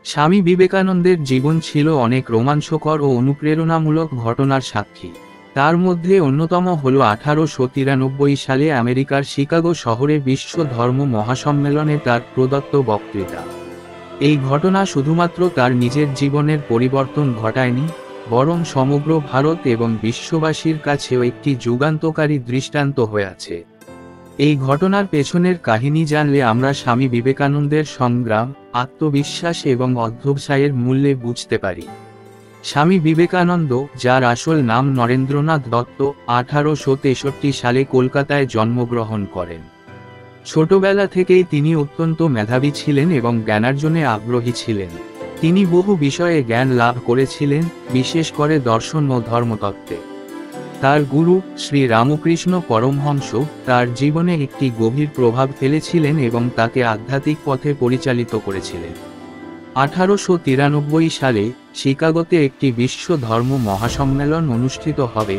স্বামী বিবেকানন্দের জীবন ছিল অনেক রোমাঞ্চকর ও অনুপ্রেরণামূলক ঘটনার সাক্ষী। তার মধ্যে অন্যতম হল 1893 সালে আমেরিকার শিকাগো শহরে বিশ্ব ধর্ম মহাসম্মেলনে তার প্রদত্ত বক্তৃতা। এই ঘটনা শুধুমাত্র তার নিজের জীবনের পরিবর্তন ঘটায়নি, বরং সমগ্র ভারত এবং বিশ্ববাসীর কাছেও একটি যুগান্তকারী দৃষ্টান্ত হয়ে আছে। এই ঘটনার পেছনের কাহিনী জানলে আমরা স্বামী বিবেকানন্দের সংগ্রাম, আত্মবিশ্বাস এবং অধ্যবসায়ের মূল্যে বুঝতে পারি। স্বামী বিবেকানন্দ, যার আসল নাম নরেন্দ্রনাথ দত্ত, 1863 সালে কলকাতায় জন্মগ্রহণ করেন। ছোটবেলা থেকেই তিনি অত্যন্ত মেধাবী ছিলেন এবং জ্ঞানার্জনে আগ্রহী ছিলেন। তিনি বহু বিষয়ে জ্ঞান লাভ করেছিলেন, বিশেষ করে দর্শন ও ধর্মতত্ত্বে। তার গুরু শ্রী রামকৃষ্ণ পরমহংস তার জীবনে একটি গভীর প্রভাব ফেলেছিলেন এবং তাকে আধ্যাত্মিক পথে পরিচালিত করেছিলেন। 1893 সালে শিকাগোতে একটি বিশ্ব ধর্ম মহাসম্মেলন অনুষ্ঠিত হবে,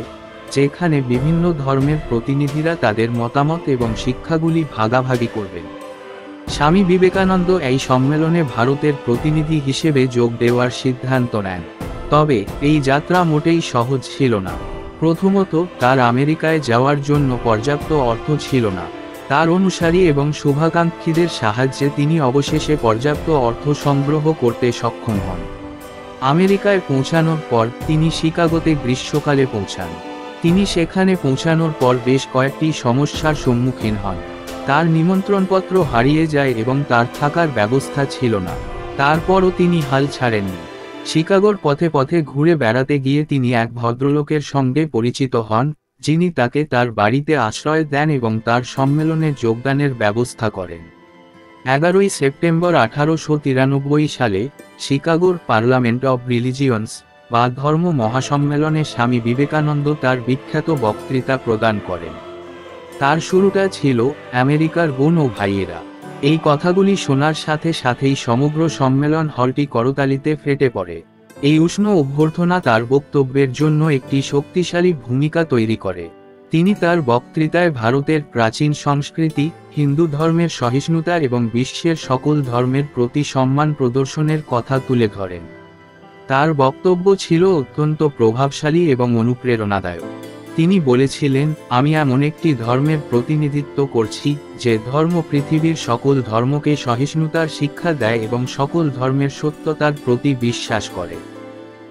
যেখানে বিভিন্ন ধর্মের প্রতিনিধিরা তাদের মতামত এবং শিক্ষাগুলি ভাগাভাগি করবেন। স্বামী বিবেকানন্দ এই সম্মেলনে ভারতের প্রতিনিধি হিসেবে যোগ দেওয়ার সিদ্ধান্ত নেন। তবে এই যাত্রা মোটেই সহজ ছিল না। প্রথমত, তার আমেরিকায় যাওয়ার জন্য পর্যাপ্ত অর্থ ছিল না। তার অনুসারী এবং শুভাকাঙ্ক্ষীদের সাহায্যে তিনি অবশেষে পর্যাপ্ত অর্থ সংগ্রহ করতে সক্ষম হন। আমেরিকায় পৌঁছানোর পর তিনি শিকাগোতে গ্রীষ্মকালে পৌঁছান। তিনি সেখানে পৌঁছানোর পর বেশ কয়েকটি সমস্যার সম্মুখীন হন। তার নিমন্ত্রণপত্র হারিয়ে যায় এবং তার থাকার ব্যবস্থা ছিল না। তারপরও তিনি হাল ছাড়েননি। শিকাগোর পথে পথে ঘুরে বেড়াতে গিয়ে তিনি এক ভদ্রলোকের সঙ্গে পরিচিত হন, যিনি তাকে তার বাড়িতে আশ্রয় দেন এবং তার সম্মেলনে যোগদানের ব্যবস্থা করেন। 11 সেপ্টেম্বর 1893 সালে শিকাগোর পার্লামেন্ট অব রিলিজিয়ন্স বা ধর্ম মহাসম্মেলনে স্বামী বিবেকানন্দ তার বিখ্যাত বক্তৃতা প্রদান করেন। তার শুরুটা ছিল, আমেরিকার বোন ও ভাইয়েরা। এই কথাগুলি শোনার সাথে সাথেই সমগ্র সম্মেলন হলটি করতালিতে ফেটে পড়ে। এই উষ্ণ অভ্যর্থনা তার বক্তব্যের জন্য একটি শক্তিশালী ভূমিকা তৈরি করে। তিনি তার বক্তৃতায় ভারতের প্রাচীন সংস্কৃতি, হিন্দু ধর্মের সহিষ্ণুতা এবং বিশ্বের সকল ধর্মের প্রতি সম্মান প্রদর্শনের কথা তুলে ধরেন। তার বক্তব্য ছিল অত্যন্ত প্রভাবশালী এবং অনুপ্রেরণাদায়ক। তিনি বলেছিলেন, আমি এমন একটি ধর্মের প্রতিনিধিত্ব করছি, যে ধর্ম পৃথিবীর সকল ধর্মকে সহিষ্ণুতার শিক্ষা দেয় এবং সকল ধর্মের সত্যতার প্রতি বিশ্বাস করে।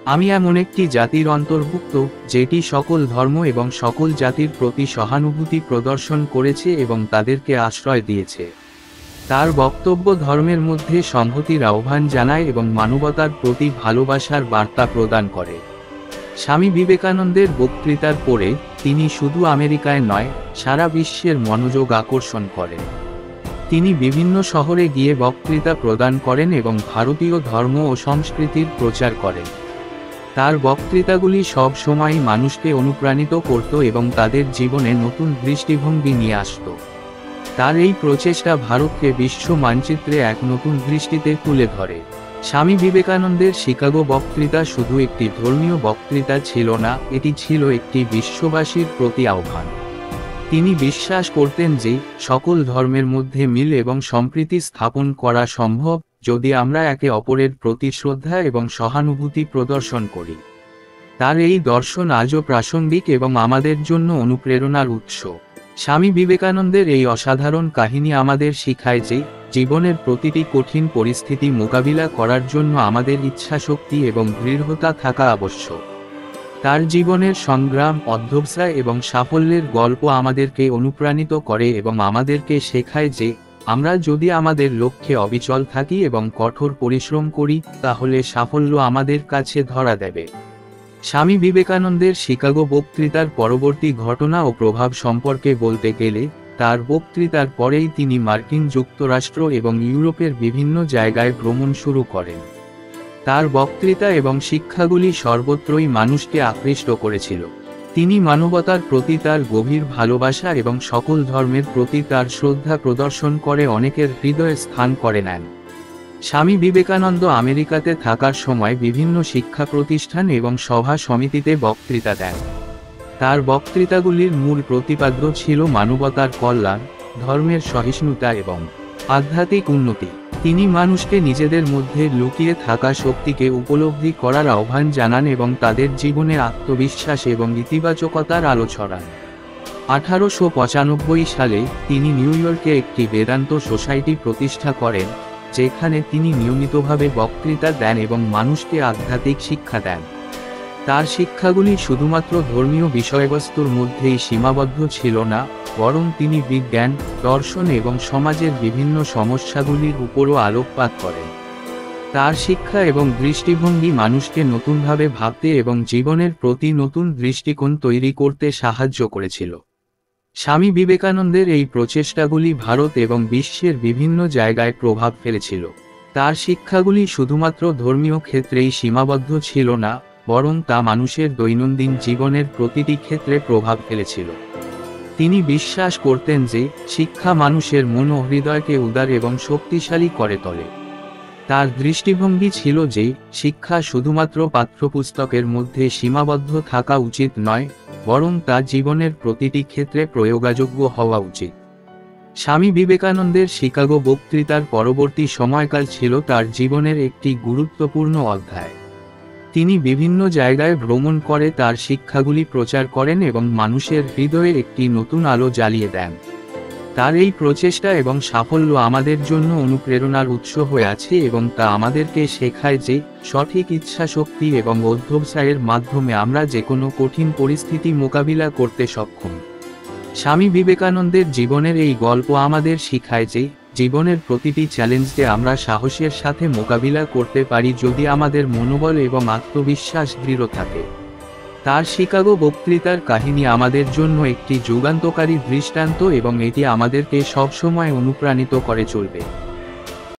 আমি এমন একটি জাতির অন্তর্ভুক্ত, যেটি সকল ধর্ম এবং সকল জাতির প্রতি সহানুভূতি প্রদর্শন করেছে এবং তাদেরকে আশ্রয় দিয়েছে। তার বক্তব্য ধর্মের মধ্যে সংহতির আহ্বান জানায় এবং মানবতার প্রতি ভালোবাসার বার্তা প্রদান করে। স্বামী বিবেকানন্দের বক্তৃতার পরে তিনি শুধু আমেরিকায় নয়, সারা বিশ্বের মনোযোগ আকর্ষণ করেন। তিনি বিভিন্ন শহরে গিয়ে বক্তৃতা প্রদান করেন এবং ভারতীয় ধর্ম ও সংস্কৃতির প্রচার করেন। তার বক্তৃতাগুলি সব সময়ই মানুষকে অনুপ্রাণিত করত এবং তাদের জীবনে নতুন দৃষ্টিভঙ্গি নিয়ে আসত। তার এই প্রচেষ্টা ভারতকে বিশ্ব মানচিত্রে এক নতুন দৃষ্টিতে তুলে ধরে। স্বামী বিবেকানন্দের শিকাগো বক্তৃতা শুধু একটি ধর্মীয় বক্তৃতা ছিল না, এটি ছিল একটি বিশ্ববাসীর প্রতি আহ্বান। তিনি বিশ্বাস করতেন যে সকল ধর্মের মধ্যে মিল এবং সম্প্রীতি স্থাপন করা সম্ভব, যদি আমরা একে অপরের প্রতি শ্রদ্ধা এবং সহানুভূতি প্রদর্শন করি। তার এই দর্শন আজও প্রাসঙ্গিক এবং আমাদের জন্য অনুপ্রেরণার উৎস। স্বামী বিবেকানন্দের এই অসাধারণ কাহিনী আমাদের শিখায় যে জীবনের প্রতিটি কঠিন পরিস্থিতি মোকাবিলা করার জন্য আমাদের ইচ্ছাশক্তি এবং দৃঢ়তা থাকা আবশ্যক। তার জীবনের সংগ্রাম, অধ্যবসায় এবং সাফল্যের গল্প আমাদেরকে অনুপ্রাণিত করে এবং আমাদেরকে শেখায় যে আমরা যদি আমাদের লক্ষ্যে অবিচল থাকি এবং কঠোর পরিশ্রম করি, তাহলে সাফল্য আমাদের কাছে ধরা দেবে। স্বামী বিবেকানন্দের শিকাগো বক্তৃতার পরবর্তী ঘটনা ও প্রভাব সম্পর্কে বলতে গেলে, তার বক্তৃতার পরেই তিনি মার্কিন যুক্তরাষ্ট্র এবং ইউরোপের বিভিন্ন জায়গায় ভ্রমণ শুরু করেন। তার বক্তৃতা এবং শিক্ষাগুলি সর্বত্রই মানুষকে আকৃষ্ট করেছিল। তিনি মানবতার প্রতি তার গভীর ভালোবাসা এবং সকল ধর্মের প্রতি তার শ্রদ্ধা প্রদর্শন করে অনেকের হৃদয়ে স্থান করে নেন। স্বামী বিবেকানন্দ আমেরিকাতে থাকার সময় বিভিন্ন শিক্ষা প্রতিষ্ঠান এবং সভা সমিতিতে বক্তৃতা দেন। তার বক্তৃতাগুলির মূল প্রতিপাদ্য ছিল মানবতার কল্যাণ, ধর্মের সহিষ্ণুতা এবং আধ্যাত্মিক উন্নতি। তিনি মানুষকে নিজেদের মধ্যে লুকিয়ে থাকা শক্তিকে উপলব্ধি করার আহ্বান জানান এবং তাদের জীবনে আত্মবিশ্বাস এবং ইতিবাচকতার আলো ছড়ান। 1895 সালে তিনি নিউ ইয়র্কে একটি বেদান্ত সোসাইটি প্রতিষ্ঠা করেন, যেখানে তিনি নিয়মিতভাবে বক্তৃতা দেন এবং মানুষকে আধ্যাত্মিক শিক্ষা দেন। তার শিক্ষাগুলি শুধুমাত্র ধর্মীয় বিষয়বস্তুর মধ্যেই সীমাবদ্ধ ছিল না, বরং তিনি বিজ্ঞান, দর্শন এবং সমাজের বিভিন্ন সমস্যাগুলির উপরও আলোকপাত করেন। তার শিক্ষা এবং দৃষ্টিভঙ্গি মানুষকে নতুনভাবে ভাবতে এবং জীবনের প্রতি নতুন দৃষ্টিকোণ তৈরি করতে সাহায্য করেছিল। স্বামী বিবেকানন্দের এই প্রচেষ্টাগুলি ভারত এবং বিশ্বের বিভিন্ন জায়গায় প্রভাব ফেলেছিল। তার শিক্ষাগুলি শুধুমাত্র ধর্মীয় ক্ষেত্রেই সীমাবদ্ধ ছিল না, বরং তা মানুষের দৈনন্দিন জীবনের প্রতিটি ক্ষেত্রে প্রভাব ফেলেছিল। তিনি বিশ্বাস করতেন যে শিক্ষা মানুষের মন ও হৃদয়কে উদার এবং শক্তিশালী করে তোলে। তার দৃষ্টিভঙ্গি ছিল যে শিক্ষা শুধুমাত্র পাঠ্যপুস্তকের মধ্যে সীমাবদ্ধ থাকা উচিত নয়, বরং তা জীবনের প্রতিটি ক্ষেত্রে প্রয়োগযোগ্য হওয়া উচিত। স্বামী বিবেকানন্দের শিকাগো বক্তৃতার পরবর্তী সময়কাল ছিল তার জীবনের একটি গুরুত্বপূর্ণ অধ্যায়। তিনি বিভিন্ন জায়গায় ভ্রমণ করে তার শিক্ষাগুলি প্রচার করেন এবং মানুষের হৃদয়ে একটি নতুন আলো জ্বালিয়ে দেন। তার এই প্রচেষ্টা এবং সাফল্য আমাদের জন্য অনুপ্রেরণার উৎস হয়ে আছে এবং তা আমাদেরকে শেখায় যে সঠিক ইচ্ছাশক্তি এবং অধ্যবসায়ের মাধ্যমে আমরা যে কোনো কঠিন পরিস্থিতি মোকাবিলা করতে সক্ষম। স্বামী বিবেকানন্দের জীবনের এই গল্প আমাদের শিখায় যে জীবনের প্রতিটি চ্যালেঞ্জকে আমরা সাহসের সাথে মোকাবিলা করতে পারি যদি আমাদের মনোবল এবং আত্মবিশ্বাস দৃঢ় থাকে। তার শিকাগো বক্তৃতার কাহিনী আমাদের জন্য একটি যুগান্তকারী দৃষ্টান্ত এবং এটি আমাদেরকে সবসময় অনুপ্রাণিত করে চলবে।